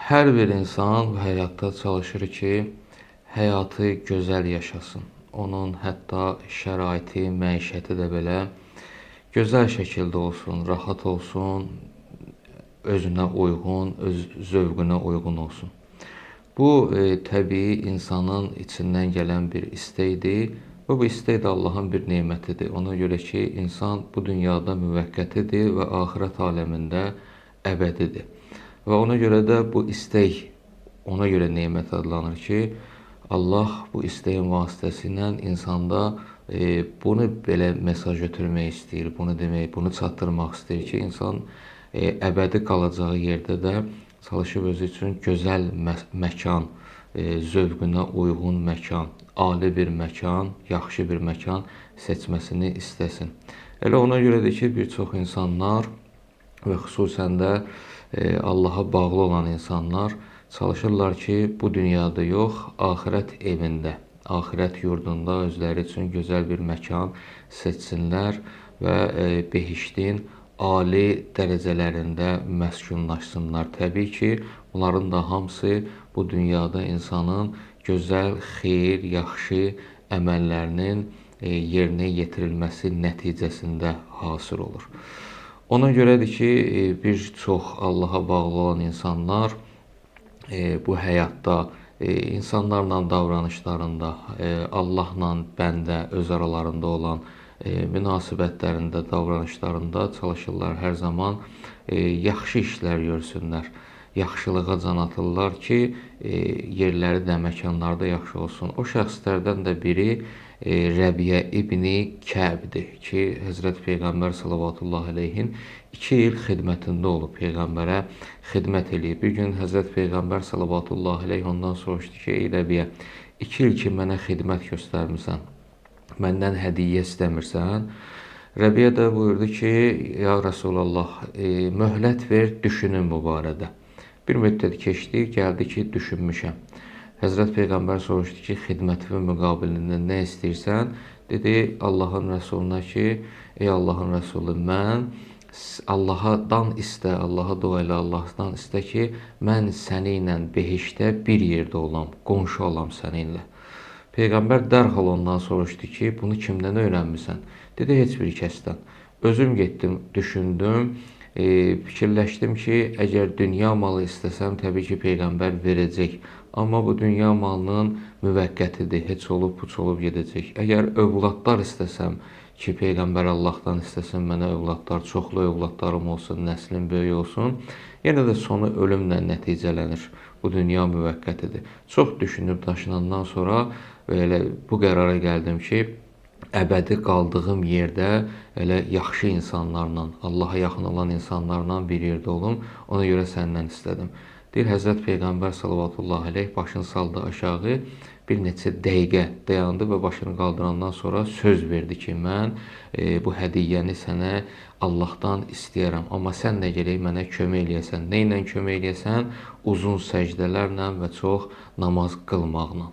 Hər bir insan bu həyatda çalışır ki, həyatı gözəl yaşasın. Onun hətta şəraiti, məişəti də belə gözəl şəkildə olsun, rahat olsun, özünə uyğun, öz zövqünə uyğun olsun. Bu təbii insanın içindən gələn bir istəkdir və bu istək də Allahın bir nemətidir. Ona görə ki, insan bu dünyada müvəqqətidir və axirət aləmində əbədidir. Və ona görə də bu istək ona görə nemət adlanır ki, Allah bu istəyin vasitəsilə insanda bunu belə mesaj ötürmək istəyir, bunu demək, bunu çatdırmaq istəyir ki, insan əbədi qalacağı yerdə də çalışıb özü üçün gözəl məkan, zövqünə uyğun məkan, ali bir məkan, yaxşı bir məkan seçməsini istəsin. Elə ona görədir ki, bir çox insanlar və xüsusən də Allaha bağlı olan insanlar çalışırlar ki, bu dünyada yox, axirət evində, axirət yurdunda özləri üçün gözəl bir məkan seçsinlər və behiştin ali dərəcələrində məskunlaşsınlar. Təbii ki, bunların da hamısı bu dünyada insanın gözəl, xeyir, yaxşı əməllərinin yerinə yetirilməsi nəticəsində hasıl olur. Ona görədir ki, bir çox Allaha bağlı olan insanlar bu həyatda insanlarla davranışlarında, Allahla bəndə öz aralarında olan münasibətlərində, davranışlarında çalışırlar hər zaman yaxşı işlər görsünlər. Yaxşılığa can atırlar ki, yerləri də, məkanları da yaxşı olsun. O şəxslərdən də biri Rəbiyə İbni Kəbdir ki, Həzrət Peyğəmbər sallallahu aleyhin 2 il xidmətində olub, Peyğəmbərə xidmət eləyib. Bir gün Həzrət Peyğəmbər sallallahu aleyhi ondan soruşdu ki, ey Rəbiyə, 2 il ki, mənə xidmət göstərmirsən, məndən hədiyyə istəmirsən? Rəbiyə də buyurdu ki, ya Rəsulallah, möhlət ver, düşünün bu barədə. Bir müddət keçdi, gəldi ki, düşünmüşəm. Həzrət Peyğəmbər soruşdu ki, xidmətimin müqabilində nə istəyirsən? Dedi Allahın Rəsuluna ki, ey Allahın Rəsulu, mən Allahdan istə, Allaha dua elə, Allahdan istə ki, mən səninlə behişdə bir yerdə olam, qonşu olam səninlə. Peyğəmbər dərhal ondan soruşdu ki, bunu kimdən öyrənmirsən? Dedi, heç bir kəsdən. Özüm getdim, düşündüm, fikirləşdim ki, əgər dünya malı istəsəm, təbii ki, Peyğəmbər verəcək. Amma bu dünya malının müvəqqətidir, heç olub, puç olub gedəcək. Əgər övladlar istəsəm ki, Peyğəmbər Allahdan istəsin, mənə övladlar, çoxlu övladlarım olsun, nəslim böyük olsun, yenə də sonu ölümlə nəticələnir. Bu dünya müvəqqətidir. Çox düşünüb daşınandan sonra elə bu qərara gəldim ki, əbədi qaldığım yerdə elə yaxşı insanlarla, Allaha yaxın olan insanlarla bir yerdə olum. Ona görə səndən istədim. Deyir, Həzrət Peyğəmbər sallallahu aleyh başını saldı aşağı, bir neçə dəqiqə dayandı və başını qaldırandan sonra söz verdi ki, mən bu hədiyyəni sənə Allahdan istəyərəm. Amma sən də gələk mənə kömək eləyəsən. Nə ilə kömək eləyəsən? Uzun səcdələrlə və çox namaz qılmaqla.